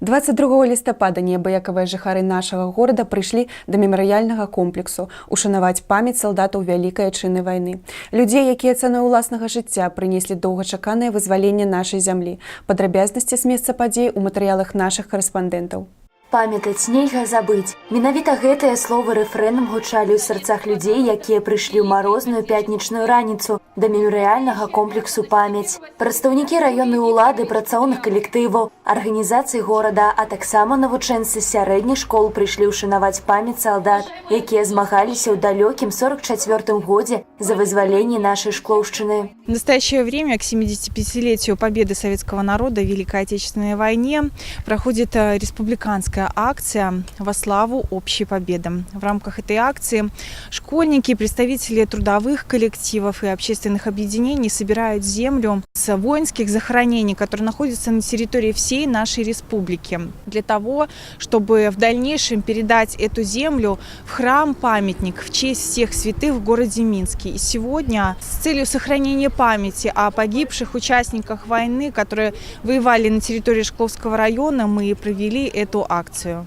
22 лістапада неабыякавыя жыхары нашага горада прыйшлі да мемарыяльнага комплексу ушанаваць памяць салдатаў Вялікай Адчыннай вайны. Людзей, якія цаной уласнага жыцця прынеслі доўгачаканае вызваленне нашай зямлі. Падрабязнасці з месца падзей у матэрыялах нашых карэспандэнтаў. Памятаць нельга забыць. Менавіта гэтыя словы рэфрэнам гучалі ў сэрцах людзей, якія прыйшлі ў марозную пятнічную раніцу да мемарыяльнага комплексу памяць. Прадстаўнікі раённай улады, працоўных калектываў, арганізацый горада, а таксама навучэнцы сярэдніх школ прыйшлі ўшанаваць памяць салдат, якія змагаліся ў далёкім 44-м годзе за вызваленне нашай Шклоўшчыны. В настоящее время, к 75-летию победы советского народа в Великой Отечественной войне, проходит республиканская акция во славу общей победы. В рамках этой акции школьники, представители трудовых коллективов и общественных объединений собирают землю с воинских захоронений, которые находятся на территории всей нашей республики, для того, чтобы в дальнейшем передать эту землю в храм-памятник в честь всех святых в городе Минске. И сегодня с целью сохранения памяти о погибших участниках войны, которые воевали на территории Шкловского района, мы провели эту акцию.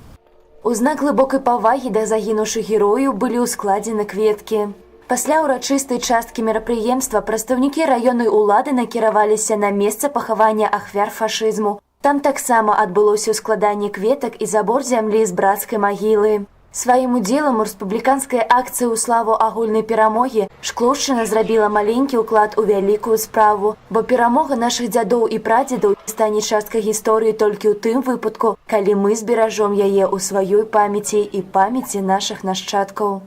У знак глыбокай павагі да загінуўшых герояў былі ўскладзены кветкі. Пасля ўрачыстай часткі мерапрыемства прадстаўнікі раённай улады накіраваліся на месца пахавання ахвяр фашызму. Там таксама адбылося складанне кветак і забор зямлі з брацкай магілы. Сваім удзелам у рэспубліканскай акцыі ў славу агульнай перамогі Шклоўшчына зрабіла маленькі ўклад у вялікую справу, бо перамога нашых дзядоў і прадзедаў стане часткай гісторыі толькі ў тым выпадку, калі мы зберажом яе ў сваёй памяці і памяці нашых нашчадкаў.